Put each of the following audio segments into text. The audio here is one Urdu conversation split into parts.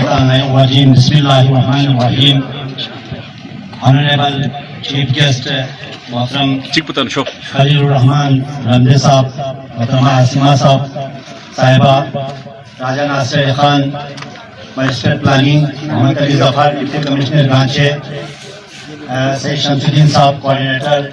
Bismillahirrahmanirrahim. Bismillahirrahmanirrahim. Honorable Chief Guest, Mohtaram Khalilur Rahman Ramde Sahab, Mohtarama Asima Sahab, Sahiba, Raja Nasir Khan, Magistrate Planning, Muhammad Ali Zafar, Deputy Commissioner Ganche, Sayyid Shamsuddin Sahab, Coordinator,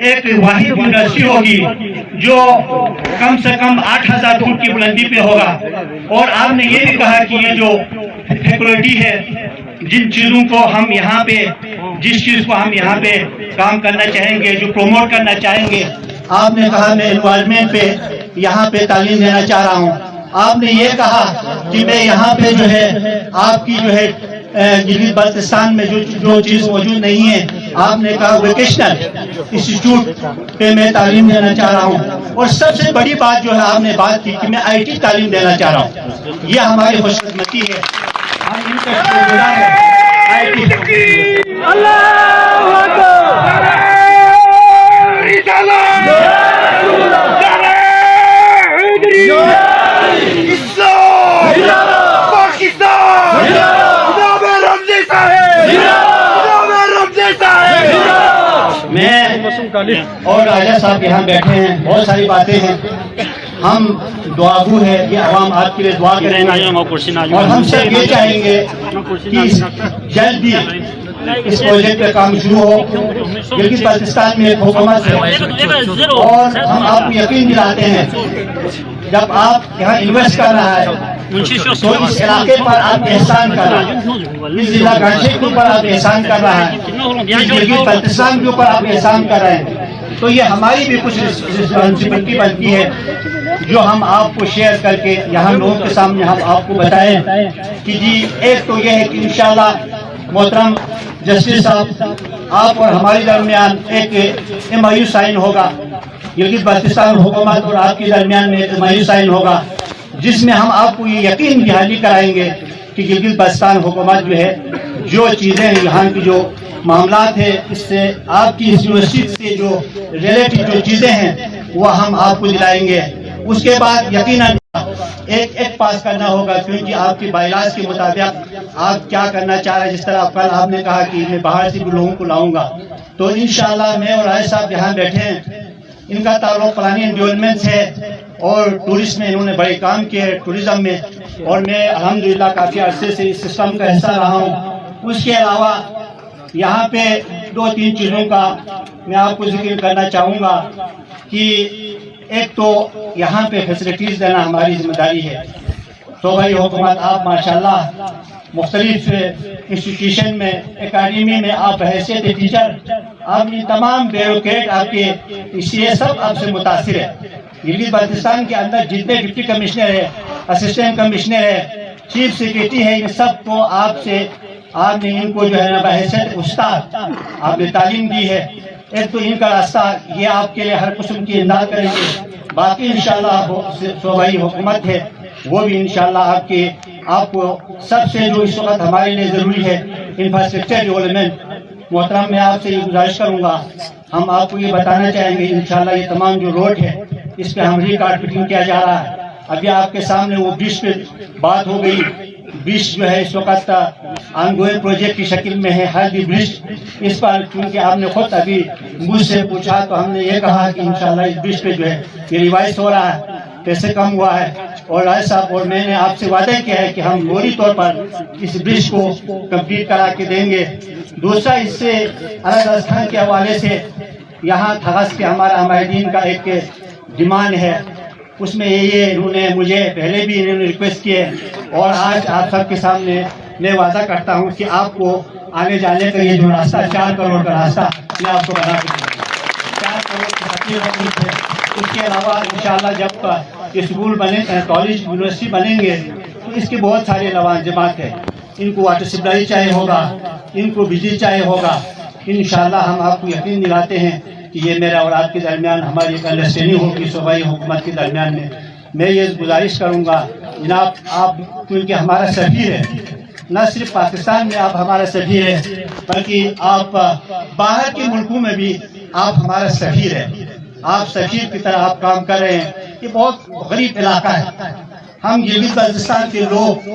ایک واحد یونیورسٹی ہوگی جو کم سے کم 8,000 فٹ کی بلندی پہ ہوگا. اور آپ نے یہ بھی کہا کہ یہ جو فیکلٹی ہے، جن چیزوں کو ہم یہاں پہ، جس چیز کو ہم یہاں پہ کام کرنا چاہیں گے، جو پروموٹ کرنا چاہیں گے، آپ نے کہا میں انوائرمنٹ پہ یہاں پہ تعلیم دینا چاہ رہا ہوں. آپ نے یہ کہا کہ میں یہاں پہ جو ہے آپ کی جو ہے گلگت بلتستان میں جو چیز موجود نہیں ہے، آپ نے کہا ووکیشنل انسٹیٹیوٹ پہ میں تعلیم دینا چاہ رہا ہوں. اور سب سے بڑی بات جو ہے آپ نے بات کی کہ میں IT تعلیم دینا چاہ رہا ہوں. یہ ہماری خوش قسمتی ہے. ہم ان کا شکر گزار ہیں. میں اور راجہ صاحب یہاں بیٹھے ہیں، بہت ساری باتیں ہیں. ہم دعاگو ہے، یہ عوام آپ کے لیے دعا کریں گے اور ہم سب یہ چاہیں گے کہ جلد ہی اس پروجیکٹ کا کام شروع ہو. گلگت بلتستان میں ایک حکومت ہے اور ہم آپ کو یقین دلاتے ہیں جب آپ یہاں انویسٹ کر رہا ہے تو اس علاقے پر آپ احسان کر رہا ہے، اس ضلع گانشے کے اوپر آپ احسان کر رہا ہے، اس گلگت بلتستان کے اوپر آپ احسان کر رہے ہیں. تو یہ ہماری بھی کچھ رسپانسبلٹی بنتی ہے جو ہم آپ کو شیئر کر کے یہاں لوگوں کے سامنے ہم آپ کو بتائیں کہ جی ایک تو یہ ہے کہ انشاءاللہ محترم جسٹس صاحب آپ اور ہمارے درمیان ایک MOU سائن ہوگا، گلگت بلتستان حکومت اور آپ کے درمیان میں MOU سائن ہوگا جس میں ہم آپ کو یہ یقین دہانی کرائیں گے کہ گلگت بلتستان حکومت جو ہے جو چیزیں یہاں کی جو معاملات ہیں اس سے آپ کی اس یونیورسٹی سے جو ریلیٹڈ جو چیزیں ہیں وہ ہم آپ کو دلائیں گے. اس کے بعد یقیناً ایک پاس کرنا ہوگا کیونکہ آپ کے بائیلاز کے مطابق آپ کیا کرنا چاہ رہے ہیں. جس طرح کل آپ نے کہا کہ میں باہر سے بھی لوگوں کو لاؤں گا، تو انشاءاللہ میں اور رائے صاحب یہاں بیٹھے ہیں، ان کا تعلق پلاننگ ڈیولپمنٹ ہے اور ٹورسٹ میں انہوں نے بڑے کام کیے ٹورزم میں، اور میں الحمدللہ کافی عرصے سے اس سسٹم کا حصہ رہا ہوں. اس کے علاوہ یہاں پہ 2-3 چیزوں کا میں آپ کو ذکر کرنا چاہوں گا کہ ایک تو یہاں پہ فیسلٹیز دینا ہماری ذمہ داری ہے. تو بھائی حکومت آپ ماشاءاللہ مختلف انسٹیٹیوشن میں اکیڈمی میں آپ حیثیت ٹیچر، آپ یہ تمام بیوروکریٹ آپ کے اس لیے سب آپ سے متاثر ہے. گلگت بلتستان کے اندر جتنے ڈپٹی کمشنر ہے، اسسٹنٹ کمشنر ہے، چیف سیکریٹری ہے، ان سب کو آپ نے ان کو جو ہے نا بحیثیت استاد آپ نے تعلیم دی ہے. ایک تو ان کا راستہ یہ آپ کے لیے ہر قسم کی امداد کریں گے. باقی انشاءاللہ صوبائی حکومت ہے وہ بھی انشاءاللہ آپ کو سب سے جو اس وقت ہمارے لیے ضروری ہے انفراسٹرکچر ڈیولپمنٹ. محترم میں آپ سے یہ گزارش کروں گا، ہم آپ کو یہ بتانا چاہیں گے انشاءاللہ یہ تمام جو روڈ ہے اس پہ ہم ری کارپیٹنگ کیا جا رہا ہے. ابھی آپ کے سامنے وہ برج پہ بات ہو گئی. برج جو ہے اس وقت آن گوئنگ پروجیکٹ کی شکل میں ہے ہر بھی برج. اس پر چونکہ آپ نے خود ابھی مجھ سے پوچھا تو ہم نے یہ کہا کہ انشاءاللہ اس برج پہ جو ہے یہ ریوائز ہو رہا ہے، پیسے کم ہوا ہے. اور رائے صاحب اور میں نے آپ سے وعدہ کیا ہے کہ ہم فوری طور پر اس برج کو کمپلیٹ کرا کے دیں گے. دوسرا اس سے الگ راجستھان کے حوالے سے یہاں تھغس کے ہمارا ہمارین کا ایک ڈیمانڈ ہے، اس میں یہ انہوں نے مجھے پہلے بھی انہوں نے ریکویسٹ کیے اور آج آپ سب کے سامنے میں وعدہ کرتا ہوں کہ آپ کو آنے جانے کا یہ جو راستہ 4 کروڑ کا راستہ میں آپ کو بنا کے دوں گا. 4 کروڑ کی ہے. اس کے علاوہ انشاءاللہ جب اسکول بنے، کالج یونیورسٹی بنیں گے تو اس کے بہت سارے لوازمات ہیں. ان کو واٹر سپلائی چاہیے ہوگا، ان کو بجلی چاہیے ہوگا. انشاءاللہ ہم آپ کو یقین دلاتے ہیں کہ یہ میرا اور آپ کے درمیان ہماری ایک انڈرسٹینڈنگ ہوگی صوبائی حکومت کے درمیان میں. میں یہ گزارش کروں گا جناب آپ کیونکہ ہمارا سفیر ہے، نہ صرف پاکستان میں آپ ہمارا سفیر ہے بلکہ آپ باہر کے ملکوں میں بھی آپ ہمارا سفیر ہے. آپ سفیر کی طرح آپ کام کر رہے ہیں. یہ بہت غریب علاقہ ہے. ہم گلگت بلتستان کے لوگ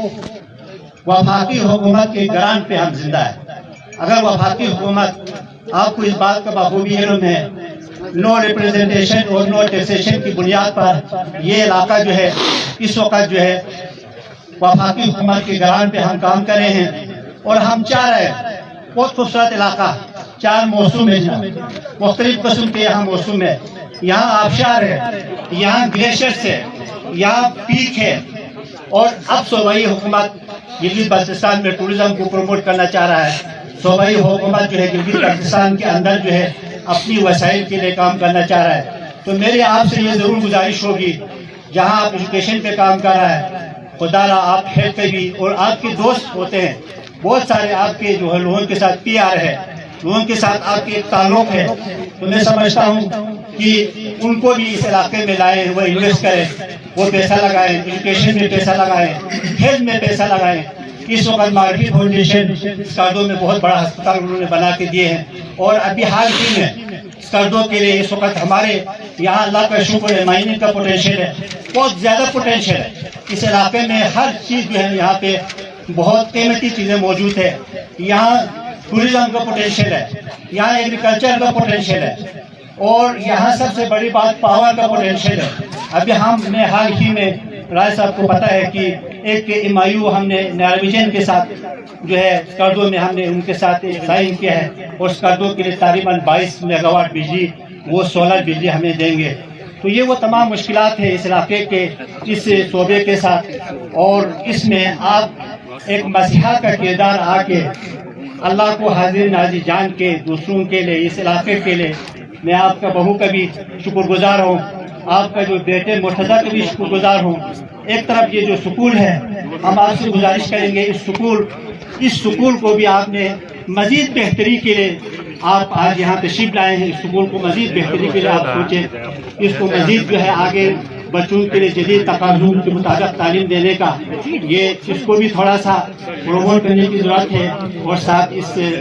وفاقی حکومت کے گران پہ ہم زندہ ہیں. اگر وفاقی حکومت آپ کو اس بات کا بخوبی علم ہے، نو ریپریزنٹیشن اور نو ٹیکسیشن کی بنیاد پر یہ علاقہ جو ہے اس وقت جو ہے وفاقی حکومت کے گران پہ ہم کام کر رہے ہیں. اور ہم چاہ رہے ہیں بہت خوبصورت علاقہ 4 موسم ہے جناب, مختلف قسم کے یہاں موسم ہے. یہاں آبشار ہے, یہاں گلیشیئرس ہے, یہاں پیک ہے. اور اب صوبائی حکومت گلگت بلتستان میں ٹورزم کو پروموٹ کرنا چاہ رہا ہے. صوبائی حکومت جو ہے گلگت بلتستان کے اندر جو ہے اپنی وسائل کے لیے کام کرنا چاہ رہا ہے. تو میری آپ سے یہ ضرور گزارش ہوگی, جہاں آپ ایجوکیشن پہ کام کر رہا ہے, خدا را آپ ہیلتھ پہ بھی, اور آپ کے دوست ہوتے ہیں بہت سارے آپ کے جو ہے لوگوں کے ساتھ پی آر ہے, لوگوں کے ساتھ آپ کے ایک تعلق ہے, تو میں سمجھتا ہوں کہ ان کو بھی اس علاقے میں لائیں, وہ انویسٹ کریں, وہ پیسہ لگائیں, ایجوکیشن میں پیسہ لگائیں, ہیلتھ میں پیسہ لگائیں. اس وقت معرفی فاؤنڈیشن اسکردو میں بہت بڑا ہسپتال انہوں نے بنا کے دیے ہیں, اور ابھی حال ہی میں اسکردو کے لیے اس وقت ہمارے یہاں اللہ کا شکر ہے مائننگ کا پوٹینشیل ہے, بہت زیادہ پوٹینشیل ہے. اس علاقے میں ہر چیز جو ہے یہاں پہ بہت قیمتی چیزیں موجود ہے. یہاں ٹورزم کا پوٹینشیل ہے, یہاں ایگریکلچر کا پوٹینشیل ہے, اور یہاں سب سے بڑی بات پاور کا پوٹینشیل ہے. ابھی ہم نے حال ہی میں رائے صاحب کو پتا ہے کہ ایک MIU ہم نے نارمیجن کے ساتھ جو ہے اسکردو میں ہم نے ان کے ساتھ سائن کیا ہے, اور اسکردو کے لیے تقریباً 22 میگا واٹ بجلی, وہ سولر بجلی ہمیں دیں گے. تو یہ وہ تمام مشکلات ہیں اس علاقے کے, اس صوبے کے ساتھ, اور اس میں آپ ایک مسیحا کا کردار آ کے اللہ کو حاضر ناظر جان کے دوسروں کے لیے, اس علاقے کے لیے میں آپ کا بہو کا بھی شکر گزار ہوں, آپ کا جو بیٹے مرتضی کا بھی شکر گزار ہوں. ایک طرف یہ جو سکول ہے, ہم آپ سے گزارش کریں گے اس سکول کو بھی آپ نے مزید بہتری کے لیے آپ آج یہاں تشریف لائے ہیں. اس سکول کو مزید بہتری کے لیے آپ سوچیں, اس کو مزید جو ہے آگے بچوں کے لیے جدید تقاضوں کے مطابق تعلیم دینے کا, یہ اس کو بھی تھوڑا سا پروموٹ کرنے کی ضرورت ہے. اور ساتھ اس جو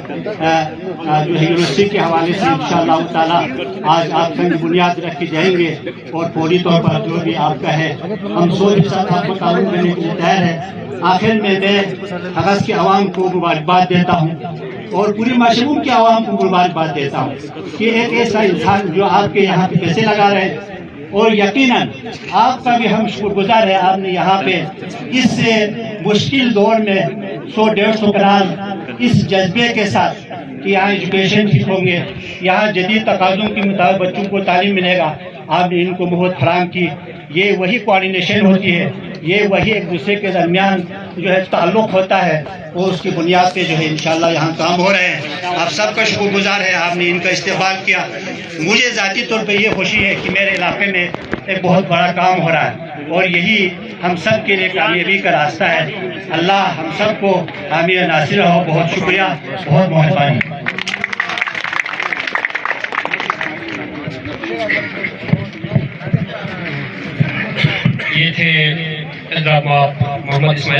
ہے یونیورسٹی کے حوالے سے انشاءاللہ تعالیٰ آج آپ سنگ بنیاد رکھ کے جائیں گے, اور فوری طور پر جو بھی آپ کا ہے ہم 100% آپ کو تعاون کرنے کے لیے تیار ہے. آخر میں حغس کے عوام کو مبارکباد دیتا ہوں, اور پوری مشروم کے عوام کو مبارکباد دیتا ہوں کہ ایک ایسا انسان جو آپ کے یہاں پہ پیسے لگا رہے ہیں, اور یقیناً آپ کا بھی ہم شکر گزار ہے, آپ نے یہاں پہ اس مشکل دور میں 100-150 کنال اس جذبے کے ساتھ کہ یہاں ایجوکیشن ٹھیک ہوں گے, یہاں جدید تقاضوں کے مطابق بچوں کو تعلیم ملے گا, آپ نے ان کو مہلت فراہم کی. یہ وہی کوآرڈینیشن ہوتی ہے, یہ وہی ایک دوسرے کے درمیان جو ہے تعلق ہوتا ہے, اور اس کی بنیاد پہ جو ہے انشاءاللہ یہاں کام ہو رہے ہیں. آپ سب کا شکر گزار ہے, آپ نے ان کا استقبال کیا. مجھے ذاتی طور پہ یہ خوشی ہے کہ میرے علاقے میں ایک بہت بڑا کام ہو رہا ہے, اور یہی ہم سب کے لیے کامیابی کا راستہ ہے. اللہ ہم سب کو حامی ناصر ہو. بہت شکریہ, بہت مہربانی. یہ تھے محمد اسماعیل